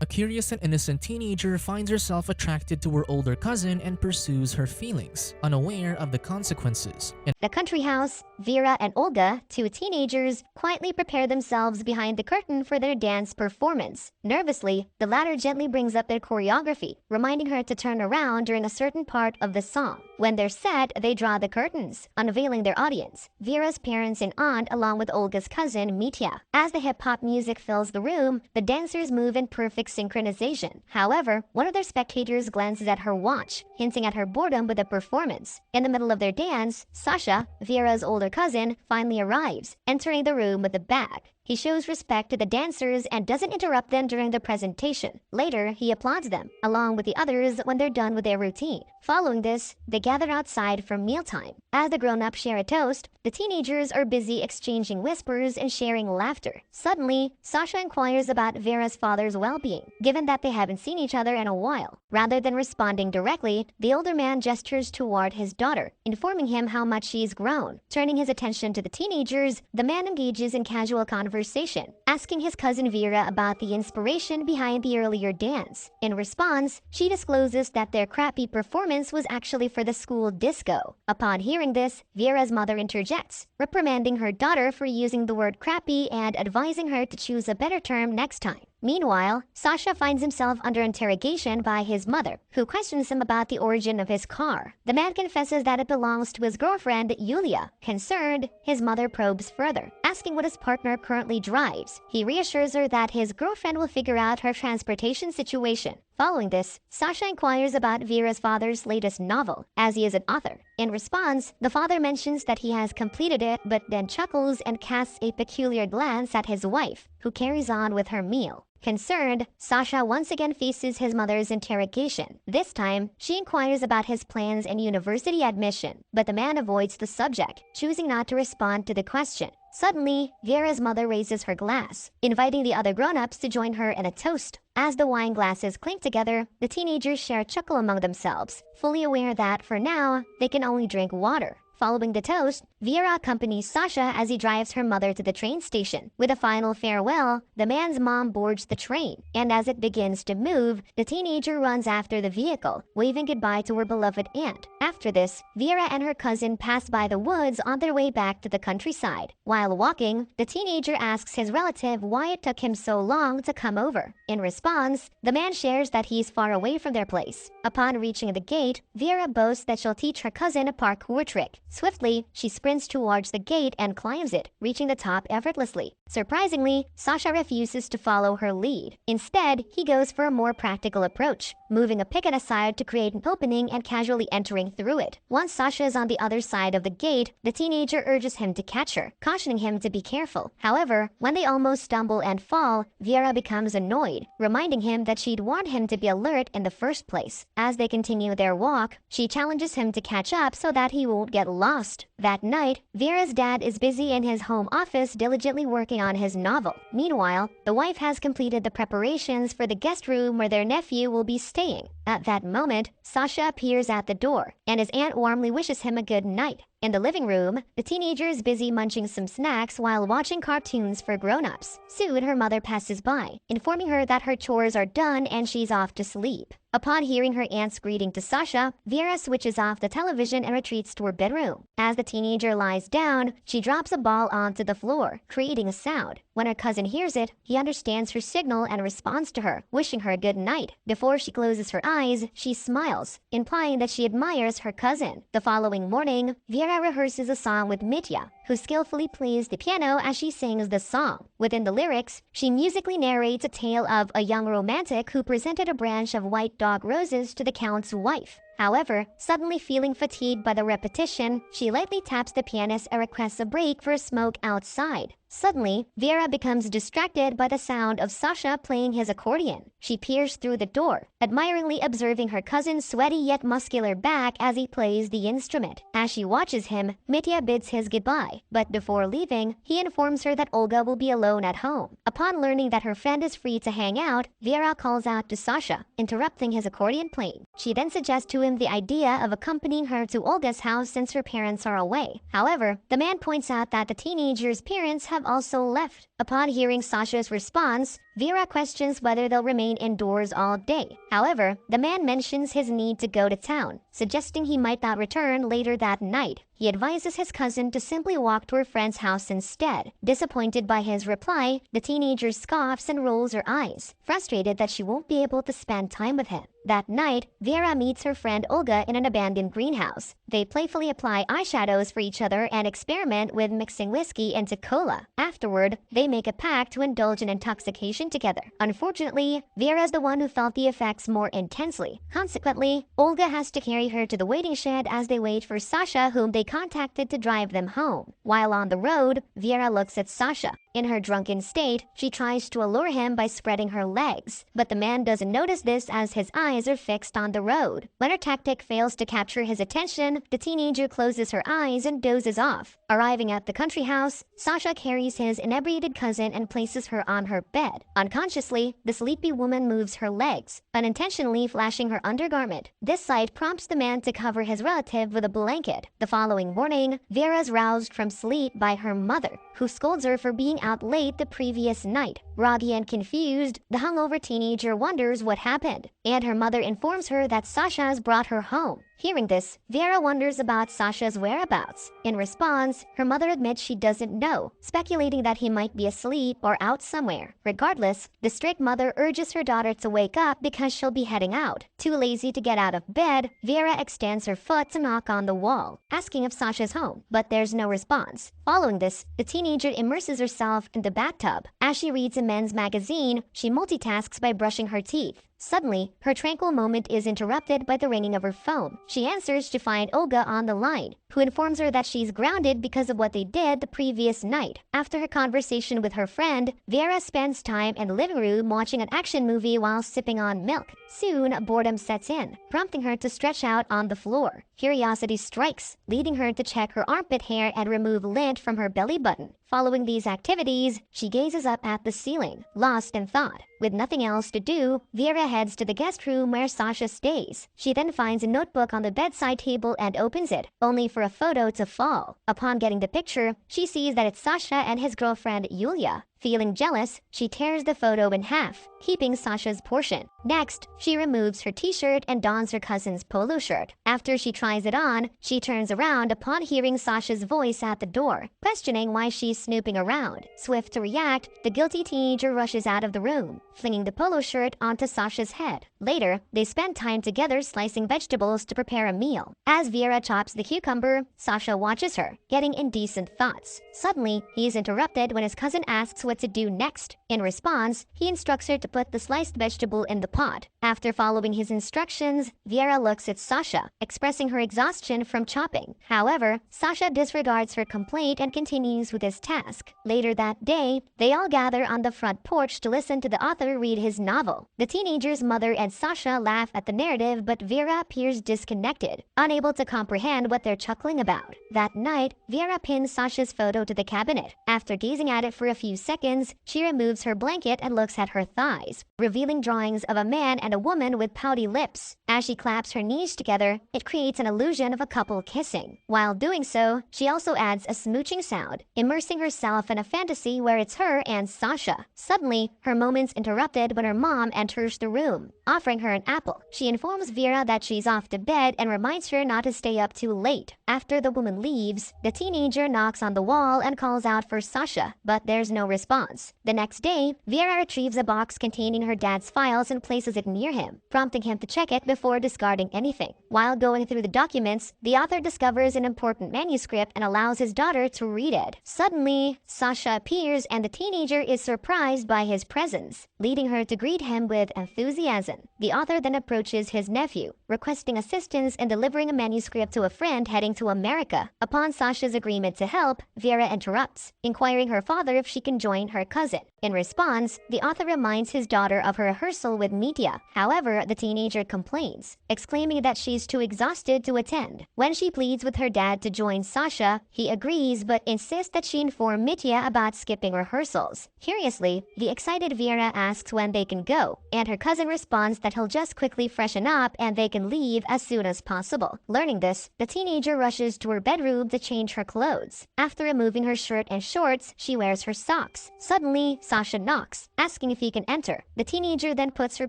A curious and innocent teenager finds herself attracted to her older cousin and pursues her feelings, unaware of the consequences. In the country house, Vera and Olga, two teenagers, quietly prepare themselves behind the curtain for their dance performance. Nervously, the latter gently brings up their choreography, reminding her to turn around during a certain part of the song. When they're set, they draw the curtains, unveiling their audience, Vera's parents and aunt along with Olga's cousin, Mitya. As the hip-hop music fills the room, the dancers move in perfect synchronization. However, one of their spectators glances at her watch, hinting at her boredom with the performance. In the middle of their dance, Sasha, Vera's older cousin, finally arrives, entering the room with a bag. He shows respect to the dancers and doesn't interrupt them during the presentation. Later, he applauds them, along with the others when they're done with their routine. Following this, they gather outside for mealtime. As the grown-ups share a toast, the teenagers are busy exchanging whispers and sharing laughter. Suddenly, Sasha inquires about Vera's father's well-being, given that they haven't seen each other in a while. Rather than responding directly, the older man gestures toward his daughter, informing him how much she's grown. Turning his attention to the teenagers, the man engages in casual conversation, asking his cousin Vera about the inspiration behind the earlier dance. In response, she discloses that their crappy performance was actually for the school disco. Upon hearing this, Vera's mother interjects, reprimanding her daughter for using the word crappy and advising her to choose a better term next time. Meanwhile, Sasha finds himself under interrogation by his mother, who questions him about the origin of his car. The man confesses that it belongs to his girlfriend, Yulia. Concerned, his mother probes further, asking what his partner currently drives. He reassures her that his girlfriend will figure out her transportation situation. Following this, Sasha inquires about Vera's father's latest novel, as he is an author. In response, the father mentions that he has completed it, but then chuckles and casts a peculiar glance at his wife, who carries on with her meal. Concerned, Sasha once again faces his mother's interrogation. This time, she inquires about his plans and university admission, but the man avoids the subject, choosing not to respond to the question. Suddenly, Vera's mother raises her glass, inviting the other grown-ups to join her in a toast. As the wine glasses clink together, the teenagers share a chuckle among themselves, fully aware that, for now, they can only drink water. Following the toast, Vera accompanies Sasha as he drives her mother to the train station. With a final farewell, the man's mom boards the train, and as it begins to move, the teenager runs after the vehicle, waving goodbye to her beloved aunt. After this, Vera and her cousin pass by the woods on their way back to the countryside. While walking, the teenager asks his relative why it took him so long to come over. In response, the man shares that he's far away from their place. Upon reaching the gate, Vera boasts that she'll teach her cousin a parkour trick. Swiftly, she sprints towards the gate and climbs it, reaching the top effortlessly. Surprisingly, Sasha refuses to follow her lead. Instead, he goes for a more practical approach, moving a picket aside to create an opening and casually entering through it. Once Sasha is on the other side of the gate, the teenager urges him to catch her, cautioning him to be careful. However, when they almost stumble and fall, Vera becomes annoyed, reminding him that she'd warned him to be alert in the first place. As they continue their walk, she challenges him to catch up so that he won't get lost. That night, Vera's dad is busy in his home office diligently working on his novel. Meanwhile, the wife has completed the preparations for the guest room where their nephew will be staying. At that moment, Sasha appears at the door, and his aunt warmly wishes him a good night. In the living room, the teenager is busy munching some snacks while watching cartoons for grown-ups. Soon, her mother passes by, informing her that her chores are done and she's off to sleep. Upon hearing her aunt's greeting to Sasha, Vera switches off the television and retreats to her bedroom. As the teenager lies down, she drops a ball onto the floor, creating a sound. When her cousin hears it, he understands her signal and responds to her, wishing her good night. Before she closes her eyes, she smiles, implying that she admires her cousin. The following morning, Vera rehearses a song with Mitya, who skillfully plays the piano as she sings the song. Within the lyrics, she musically narrates a tale of a young romantic who presented a branch of white dog roses to the count's wife. However, suddenly feeling fatigued by the repetition, she lightly taps the pianist and requests a break for a smoke outside. Suddenly, Vera becomes distracted by the sound of Sasha playing his accordion. She peers through the door, admiringly observing her cousin's sweaty yet muscular back as he plays the instrument. As she watches him, Mitya bids his goodbye, but before leaving, he informs her that Olga will be alone at home. Upon learning that her friend is free to hang out, Vera calls out to Sasha, interrupting his accordion playing. She then suggests to him the idea of accompanying her to Olga's house since her parents are away. However, the man points out that the teenager's parents have also left. Upon hearing Sasha's response, Vera questions whether they'll remain indoors all day. However, the man mentions his need to go to town, suggesting he might not return later that night. He advises his cousin to simply walk to her friend's house instead. Disappointed by his reply, the teenager scoffs and rolls her eyes, frustrated that she won't be able to spend time with him. That night, Vera meets her friend Olga in an abandoned greenhouse. They playfully apply eyeshadows for each other and experiment with mixing whiskey into cola. Afterward, they make a pact to indulge in intoxication together. Unfortunately, Vera is the one who felt the effects more intensely. Consequently, Olga has to carry her to the waiting shed as they wait for Sasha, whom they contacted to drive them home. While on the road, Vera looks at Sasha. In her drunken state, she tries to allure him by spreading her legs, but the man doesn't notice this as his eyes are fixed on the road. When her tactic fails to capture his attention, the teenager closes her eyes and dozes off. Arriving at the country house, Sasha carries his inebriated cousin and places her on her bed. Unconsciously, the sleepy woman moves her legs, unintentionally flashing her undergarment. This sight prompts the man to cover his relative with a blanket. The following morning, Vera is roused from sleep by her mother, who scolds her for being out late the previous night. Groggy and confused, the hungover teenager wonders what happened, and her mother informs her that Sasha has brought her home. Hearing this, Vera wonders about Sasha's whereabouts. In response, her mother admits she doesn't know, speculating that he might be asleep or out somewhere. Regardless, the strict mother urges her daughter to wake up because she'll be heading out. Too lazy to get out of bed, Vera extends her foot to knock on the wall, asking if Sasha's home, but there's no response. Following this, the teenager immerses herself in the bathtub. As she reads a men's magazine, she multitasks by brushing her teeth. Suddenly, her tranquil moment is interrupted by the ringing of her phone. She answers to find Olga on the line, who informs her that she's grounded because of what they did the previous night. After her conversation with her friend, Vera spends time in the living room watching an action movie while sipping on milk. Soon, boredom sets in, prompting her to stretch out on the floor. Curiosity strikes, leading her to check her armpit hair and remove lint from her belly button. Following these activities, she gazes up at the ceiling, lost in thought. With nothing else to do, Vera heads to the guest room where Sasha stays. She then finds a notebook on the bedside table and opens it, only for a photo to fall. Upon getting the picture, she sees that it's Sasha and his girlfriend Yulia. Feeling jealous, she tears the photo in half, keeping Sasha's portion. Next, she removes her t-shirt and dons her cousin's polo shirt. After she tries it on, she turns around upon hearing Sasha's voice at the door, questioning why she's snooping around. Swift to react, the guilty teenager rushes out of the room, flinging the polo shirt onto Sasha's head. Later, they spend time together slicing vegetables to prepare a meal. As Vera chops the cucumber, Sasha watches her, getting indecent thoughts. Suddenly, he is interrupted when his cousin asks what to do next. In response, he instructs her to put the sliced vegetable in the pot. After following his instructions, Vera looks at Sasha, expressing her exhaustion from chopping. However, Sasha disregards her complaint and continues with his task. Later that day, they all gather on the front porch to listen to the author read his novel. The teenager's mother and Sasha laugh at the narrative, but Vera appears disconnected, unable to comprehend what they're chuckling about. That night, Vera pins Sasha's photo to the cabinet. After gazing at it for a few seconds, she removes her blanket and looks at her thighs, revealing drawings of a man and a woman with pouty lips. As she claps her knees together, it creates an illusion of a couple kissing. While doing so, she also adds a smooching sound, immersing herself in a fantasy where it's her and Sasha. Suddenly, her moment's interrupted when her mom enters the room, offering her an apple. She informs Vera that she's off to bed and reminds her not to stay up too late. After the woman leaves, the teenager knocks on the wall and calls out for Sasha, but there's no response. The next day, Vera retrieves a box containing her dad's files and places it near him, prompting him to check it before discarding anything. While going through the documents, the author discovers an important manuscript and allows his daughter to read it. Suddenly, Sasha appears and the teenager is surprised by his presence, leading her to greet him with enthusiasm. The author then approaches his nephew, requesting assistance in delivering a manuscript to a friend heading to America. Upon Sasha's agreement to help, Vera interrupts, inquiring her father if she can join her cousin. In response, the author reminds his daughter of her rehearsal with Mitya. However, the teenager complains, exclaiming that she's too exhausted to attend. When she pleads with her dad to join Sasha, he agrees but insists that she inform Mitya about skipping rehearsals. Curiously, the excited Vera asks when they can go, and her cousin responds that he'll just quickly freshen up and they can leave as soon as possible. Learning this, the teenager rushes to her bedroom to change her clothes. After removing her shirt and shorts, she wears her socks, Suddenly, Sasha knocks, asking if he can enter. The teenager then puts her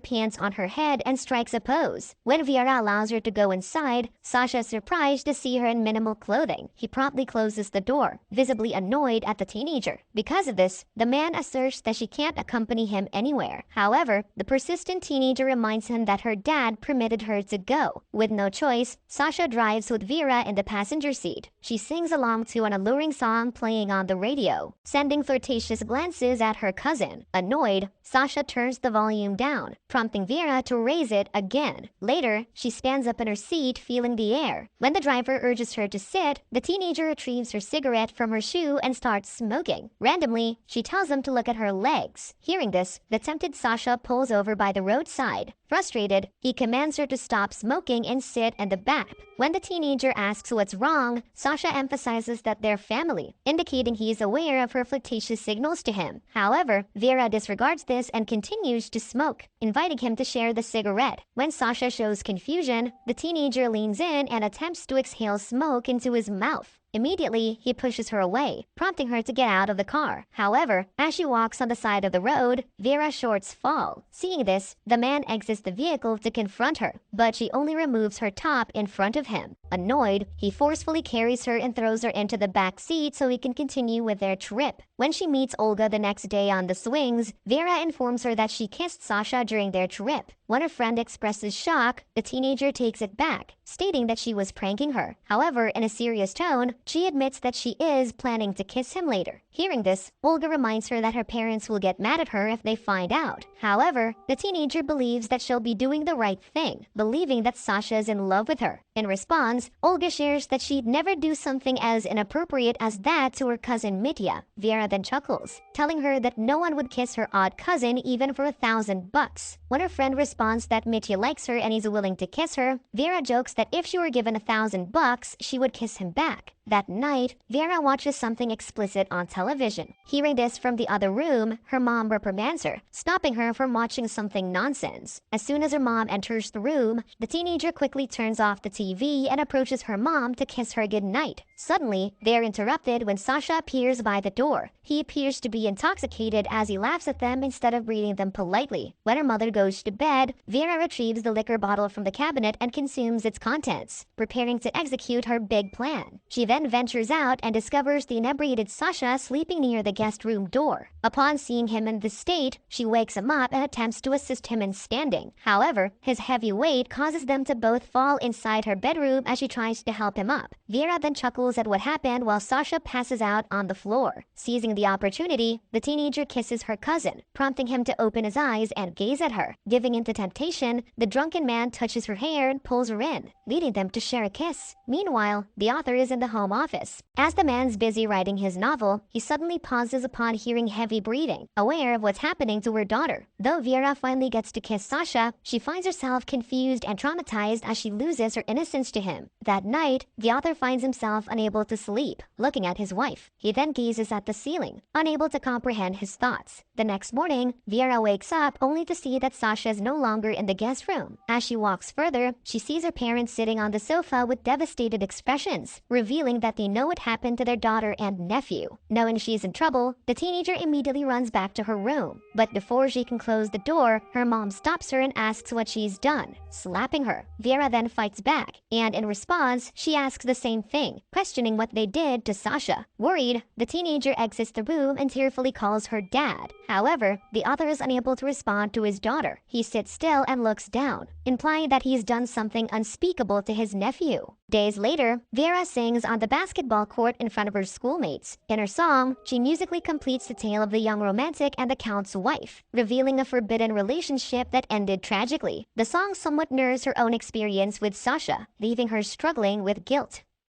pants on her head and strikes a pose. When Vera allows her to go inside, Sasha is surprised to see her in minimal clothing. He promptly closes the door, visibly annoyed at the teenager. Because of this, the man asserts that she can't accompany him anywhere. However, the persistent teenager reminds him that her dad permitted her to go. With no choice, Sasha drives with Vera in the passenger seat. She sings along to an alluring song playing on the radio, sending flirtatious glances at her cousin. Annoyed, Sasha turns the volume down, prompting Vera to raise it again. Later, she stands up in her seat, feeling the air. When the driver urges her to sit, the teenager retrieves her cigarette from her shoe and starts smoking. Randomly, she tells him to look at her legs. Hearing this, the tempted Sasha pulls over by the roadside. Frustrated, he commands her to stop smoking and sit in the back. When the teenager asks what's wrong, Sasha emphasizes that they're family, indicating he is aware of her flirtatious signals to him. However, Vera disregards this and continues to smoke, inviting him to share the cigarette. When Sasha shows confusion, the teenager leans in and attempts to exhale smoke into his mouth. Immediately, he pushes her away, prompting her to get out of the car. However, as she walks on the side of the road, Vera's shorts fall. Seeing this, the man exits the vehicle to confront her, but she only removes her top in front of him. Annoyed, he forcefully carries her and throws her into the back seat so he can continue with their trip. When she meets Olga the next day on the swings, Vera informs her that she kissed Sasha during their trip. When her friend expresses shock, the teenager takes it back, stating that she was pranking her. However, in a serious tone, she admits that she is planning to kiss him later. Hearing this, Olga reminds her that her parents will get mad at her if they find out. However, the teenager believes that she'll be doing the right thing, believing that Sasha is in love with her. In response, Olga shares that she'd never do something as inappropriate as that to her cousin Mitya. Vera then chuckles, telling her that no one would kiss her odd cousin even for $1,000. When her friend responds that Mitya likes her and he's willing to kiss her, Vera jokes that if she were given $1,000, she would kiss him back. That night, Vera watches something explicit on television. Hearing this from the other room, her mom reprimands her, stopping her from watching something nonsense. As soon as her mom enters the room, the teenager quickly turns off the TV and approaches her mom to kiss her goodnight. Suddenly, they are interrupted when Sasha appears by the door. He appears to be intoxicated as he laughs at them instead of greeting them politely. When her mother goes to bed, Vera retrieves the liquor bottle from the cabinet and consumes its contents, preparing to execute her big plan. She then ventures out and discovers the inebriated Sasha sleeping near the guest room door. Upon seeing him in this state, she wakes him up and attempts to assist him in standing. However, his heavy weight causes them to both fall inside her bedroom as she tries to help him up. Vera then chuckles at what happened while Sasha passes out on the floor. Seizing the opportunity, the teenager kisses her cousin, prompting him to open his eyes and gaze at her. Giving in to temptation, the drunken man touches her hair and pulls her in, leading them to share a kiss. Meanwhile, the author is in the home office. As the man's busy writing his novel, he suddenly pauses upon hearing heavy breathing, aware of what's happening to her daughter. Though Vera finally gets to kiss Sasha, she finds herself confused and traumatized as she loses her innocence to him. That night, the author finds himself unable to sleep, looking at his wife. He then gazes at the ceiling, unable to comprehend his thoughts. The next morning, Vera wakes up only to see that Sasha is no longer in the guest room. As she walks further, she sees her parents sitting on the sofa with devastated expressions, revealing that they know what happened to their daughter and nephew. Knowing she's in trouble, the teenager immediately runs back to her room. But before she can close the door, her mom stops her and asks what she's done, slapping her. Vera then fights back, and in response, she asks the same thing, questioning what they did to Sasha. Worried, the teenager exits the room and tearfully calls her dad. However, the author is unable to respond to his daughter. He sits still and looks down, implying that he's done something unspeakable to his nephew. Days later, Vera sings on the basketball court in front of her schoolmates. In her song, she musically completes the tale of the young romantic and the count's wife, revealing a forbidden relationship that ended tragically. The song somewhat mirrors her own experience with Sasha, leaving her struggling with guilt.